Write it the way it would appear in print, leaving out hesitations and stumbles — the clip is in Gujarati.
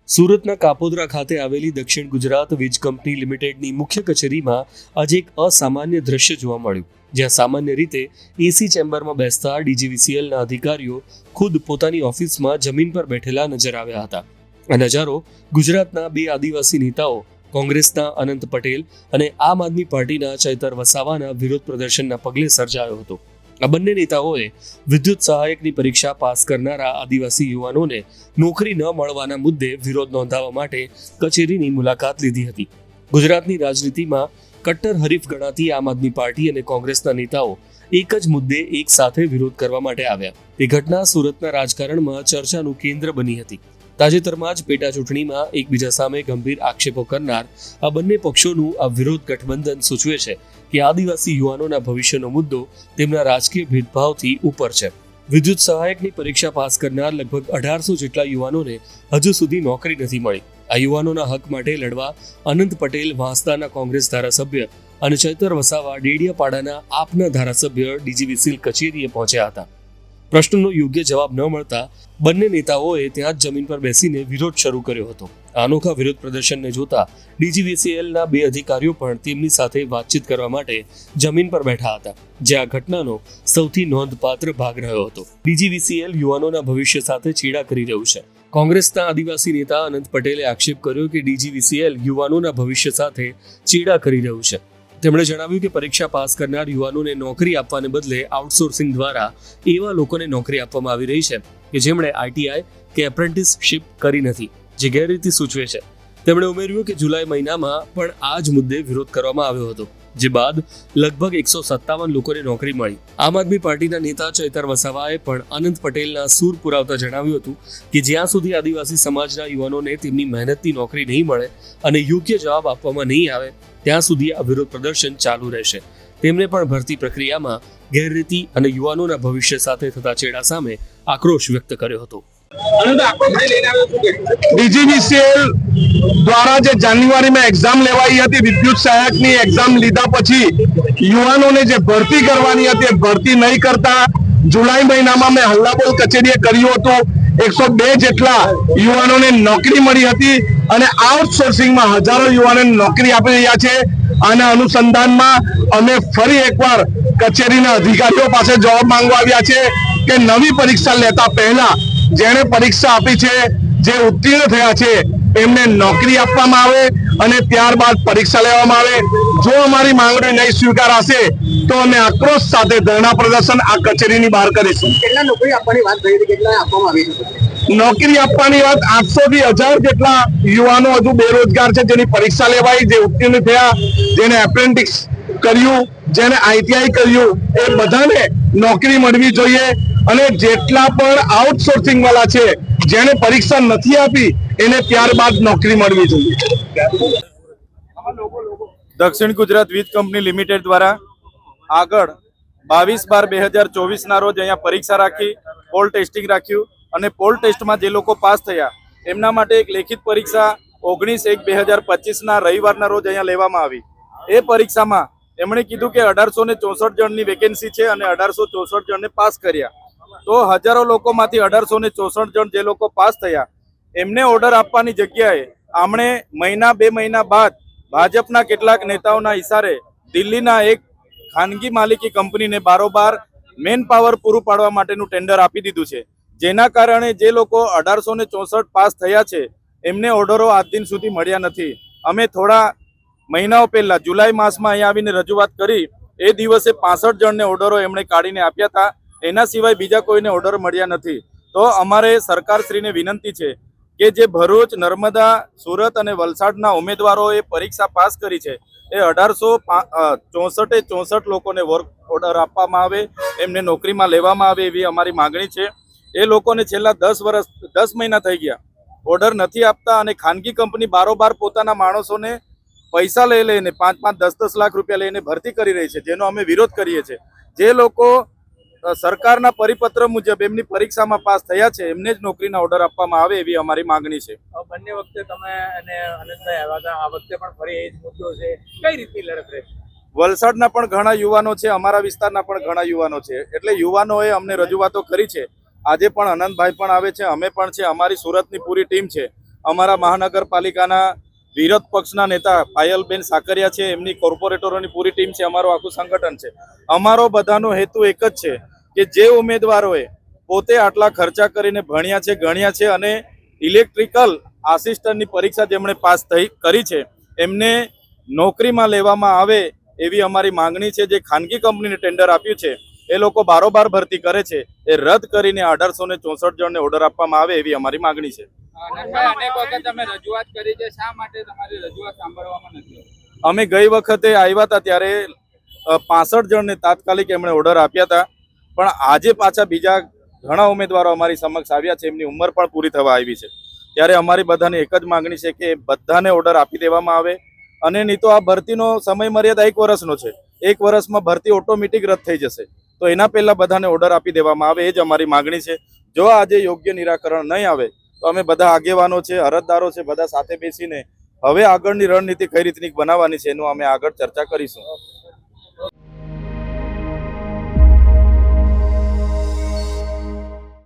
સુરતના કાપોદ્રા ખાતે આવેલી દક્ષિણ ગુજરાત વીજ કંપની લિમિટેડની મુખ્ય કચેરીમાં આજે એક અસામાન્ય દ્રશ્ય જોવા મળ્યું, જ્યાં સામાન્ય રીતે એસી ચેમ્બરમાં બેસતા ડીજીવીસીએલના અધિકારીઓ ખુદ પોતાની ઓફિસમાં જમીન પર બેઠેલા નજર આવ્યા હતા. આ નજારો ગુજરાતના બે આદિવાસી નેતાઓ કોંગ્રેસના અનંત પટેલ અને આમ આદમી પાર્ટીના ચૈતર વસાવાના વિરોધ પ્રદર્શનના પગલે સર્જાયો હતો. આ બંને નેતાઓએ વિદ્યુત સહાયકની પરીક્ષા પાસ કરનારા આદિવાસી યુવાનોને નોકરી ન મળવાના મુદ્દે વિરોધ નોંધાવવા માટે કચેરીની મુલાકાત લીધી હતી. ગુજરાતની રાજનીતિમાં કટ્ટર હરીફ ગણાતી આમ આદમી પાર્ટી અને કોંગ્રેસના નેતાઓ એક જ મુદ્દે એક સાથે વિરોધ કરવા માટે આવ્યા. તે ઘટના સુરતના રાજકારણમાં ચર્ચાનું કેન્દ્ર બની હતી. તાજેતરમાં જ પેટા ચૂંટણીમાં એકબીજા સામે ગંભીર આક્ષેપો કરનાર આ બંને પક્ષોનું આ વિરોધ ગઠબંધન સૂચવે છે કે આદિવાસી યુવાનોના ભવિષ્યનો મુદ્દો તેમના રાજકીય ભેદભાવથી ઉપર છે. વિદ્યુત સહાયકની પરીક્ષા પાસ કરનાર લગભગ 1800 જેટલા યુવાનોને હજુ સુધી નોકરી નથી મળી. આ યુવાનોના હક માટે લડવા અનંત પટેલ વાંસદાના કોંગ્રેસ ધારાસભ્ય અને ચૈતર વસાવા ડેડિયાપાડાના આપના ધારાસભ્ય ડીજીવીસીએલ કચેરીએ પહોંચ્યા હતા. પ્રશ્નનો યોગ્ય જવાબ ન મળતા બંને નેતાઓએ ત્યાં જ જમીન પર બેસીને વિરોધ શરૂ કર્યો હતો. આ અનોખા વિરોધ પ્રદર્શનને જોતા ડીજીવીસીએલના બે અધિકારીઓ પણ તેમની સાથે વાતચીત કરવા માટે જમીન પર બેઠા હતા, જે આ ઘટનાનો સૌથી નોંધપાત્ર ભાગ રહ્યો હતો. ડીજીવીસીએલ યુવાનોના ભવિષ્ય સાથે ચેડા કરી રહ્યું છે. કોંગ્રેસના આદિવાસી નેતા અનંત પટેલે આક્ષેપ કર્યો કે ડીજીવીસીએલ યુવાનોના ભવિષ્ય સાથે ચેડા કરી રહ્યું છે. તેમણે જણાવ્યું કે પરીક્ષા પાસ કરનાર યુવાનોને નોકરી આપવાને બદલે આઉટસોર્સિંગ દ્વારા એવા લોકોને નોકરી આપવામાં આવી રહી છે કે જેમણે આઈટીઆઈ કે એપ્રેન્ટિસશિપ કરી નથી, જે ગેરરીતિ સૂચવે છે. તેમણે ઉમેર્યું કે જુલાઈ મહિનામાં પણ આ જ મુદ્દે વિરોધ કરવામાં આવ્યો હતો, જે બાદ લગભગ 157 લોકોને નોકરી મળી. આમ આદમી પાર્ટીના નેતા ચૈતર વસાવાએ પણ અનંત પટેલના સૂર પુરાવતા જણાવ્યું હતું કે જ્યાં સુધી આદિવાસી સમાજના યુવાનોને તેમની મહેનતની નોકરી નહીં મળે અને યોગ્ય જવાબ આપવામાં નહીં આવે ત્યાં સુધી આ વિરોધ પ્રદર્શન ચાલુ રહેશે. તેમણે પણ ભરતી પ્રક્રિયામાં ગેરરીતિ અને યુવાનોના ભવિષ્ય સાથે થતા ચેડા સામે આક્રોશ વ્યક્ત કર્યો હતો. ડીજીવીસીએલ દ્વારા જે જાન્યુઆરીમાં એક્ઝામ લેવાઈ હતી, વિદ્યુત સહાયકની એક્ઝામ લીધા પછી યુવાનોને જે ભરતી કરવાની હતી એ ભરતી નહીં કરતા જુલાઈ મહિનામાં મેં હલ્લાબોલ કચેરીએ કર્યું હતું. 102 જેટલા યુવાનોને નોકરી મળી હતી અને આઉટસોર્સિંગમાં હજારો યુવાનોને નોકરી આપી રહ્યા છે. આના અનુસંધાનમાં અમે ફરી એકવાર કચેરીના અધિકારીઓ પાસે જવાબ માંગવા આવ્યા છે કે નવી પરીક્ષા લેતા પહેલા જેણે પરીક્ષા આપી છે, જે ઉત્તીર્ણ થયા છે, એમને નોકરી આપવામાં આવે અને ત્યારબાદ પરીક્ષા લેવામાં આવે. જો અમારી માંગણી નહીં સ્વીકારાશે તો અમે આક્રોશ સાથે ધરણા પ્રદર્શન આ કચેરીની બહાર કરીશું. કેટલા નોકરી આપવાની વાત થઈ હતી, કેટલા આપવામાં આવી છે? નોકરી આપવાની વાત 800 થી 1000 જેટલા યુવાનો હજુ બેરોજગાર છે, જેની પરીક્ષા લેવાઈ, જે ઉત્તીર્ણ થયા, જેને એપ્રેન્ટિસ કર્યું, જેને આઈટીઆઈ કર્યું, એ બધાને નોકરી મળવી જોઈએ. અને જેટલા પણ આઉટસોર્સિંગ વાળા છે, જેને પરીક્ષા નથી આપી, એને ત્યારબાદ નોકરી મળવી જોઈએ. દક્ષિણ ગુજરાત વીજ કંપની લિમિટેડ દ્વારા આગળ 22/12/2024 ના રોજ અહીંયા પરીક્ષા રાખી, પોલ ટેસ્ટિંગ રાખ્યું અને પોલ ટેસ્ટમાં જે લોકો પાસ થયા એમના માટે એક લેખિત પરીક્ષા 19/1/2025 ના રવિવારના રોજ અહીંયા લેવામાં આવી. એ પરીક્ષામાં એમણે કીધું કે 1864 જણની વેકેન્સી છે અને 1864 જણને પાસ કર્યા. તો હજારો લોકોમાંથી 1864 જણ જે લોકો પાસ થયા એમને ઓર્ડર આપવાની જગ્યાએ આમણે 2 મહિના બાદ ભાજપના કેટલાક નેતાઓના ઇશારે દિલ્હીના એક ખાનગી માલિકી કંપનીને બારોબાર મેન પાવર પૂરું પાડવા માટેનું ટેન્ડર આપી દીધું છે. જેના કારણે જે લોકો 1864 પાસ થયા છે એમને ઓર્ડરો આજ દિન સુધી મળ્યા નથી. અમે થોડા મહિનાઓ પહેલા જુલાઈ માસમાં અહીંયા આવીને રજૂઆત કરી. એ દિવસે 65 જણને ઓર્ડરો એમણે કાઢીને આપ્યા હતા. એના સિવાય બીજા કોઈને ઓર્ડર મળ્યા નથી. તો અમારે સરકારશ્રીને વિનંતી છે કે જે ભરૂચ, નર્મદા, સુરત અને વલસાડના ઉમેદવારોએ પરીક્ષા પાસ કરી છે એ 1864 લોકોને વર્ક ઓર્ડર આપવામાં આવે, એમને નોકરીમાં લેવામાં આવે એવી અમારી માગણી છે. એ લોકોને છેલ્લા 10 મહિના થઈ ગયા ઓર્ડર નથી આપતા અને ખાનગી કંપની બારોબાર પોતાના માણસોને પૈસા લઈને 5-10 લાખ રૂપિયા લઈને ભરતી કરી રહી છે, જેનો અમે વિરોધ કરીએ છીએ. જે લોકો સરકારના પરિપત્ર મુજબ એમની પરીક્ષામાં પાસ થયા છે એમને જ નોકરીના ઓર્ડર આપવામાં આવે એવી અમારી માંગણી છે. બંને વખતે તમે અને અનંતભાઈ આવ્યા હતા, આ વખતે પણ ફરી એ જ મુદ્દો છે. કઈ રીતની લડત રહેશે? વલસાડના પણ ઘણા યુવાનો છે, અમારા વિસ્તારના પણ ઘણા યુવાનો છે, એટલે યુવાનોએ અમને રજૂઆતો કરી છે. આજે પણ અનંતભાઈ પણ આવે છે, અમે પણ છે, અમારી સુરતની પૂરી ટીમ છે. અમારા મહાનગરપાલિકાના વિરોધ પક્ષના નેતા પાયલબેન સાકરિયા છે, એમની કોર્પોરેટરોની પૂરી ટીમ છે, અમારું આખું સંગઠન છે. અમારો બધાનો હેતુ એક જ છે કે જે ઉમેદવારોએ પોતે આટલા ખર્ચા કરીને ભણ્યા છે, ગણ્યા છે અને ઇલેક્ટ્રિકલ આસિસ્ટન્ટની પરીક્ષા જેમણે પાસ કરી છે એમને નોકરીમાં લેવામાં આવે એવી અમારી માંગણી છે. જે ખાનગી કંપનીને ટેન્ડર આપ્યું છે એ લોકો બારોબાર ભરતી કરે છે, એ રદ કરીને 1864 જણને ઓર્ડર આપવામાં આવે એવી અમારી માંગણી છે. આનંદભાઈ, અનેક વખત તમે રજૂઆત કરી છે, શા માટે તમારી રજૂઆત સાંભળવામાં નથી? અમે ગઈ વખતે આવ્યા હતા ત્યારે 65 જણને તાત્કાલિક એમણે ઓર્ડર આપ્યા હતા, પણ આજે પાછા બીજા ઘણા ઉમેદવારો અમારી સમક્ષ આવ્યા છે, એમની ઉંમર પણ પૂરી થવા આવી છે. ત્યારે અમારી બધાની એક જ માંગણી છે કે બધાને ઓર્ડર આપી દેવામાં આવે, અને નહીં તો આ ભરતીનો સમય મર્યાદા 1 વર્ષનો છે. 1 વર્ષમાં ભરતી ઓટોમેટિક રદ થઈ જશે, તો એના પહેલા બધાને ઓર્ડર આપી દેવામાં આવે, એ જ અમારી માંગણી છે. જો આજે યોગ્ય નિરાકરણ નહીં આવે તો અમે બધા આગેવાનો છે, અરજદારો છે, બધા સાથે બેસીને હવે આગળની રણનીતિ કઈ રીતની બનાવવાની છે એનું અમે આગળ ચર્ચા કરીશું.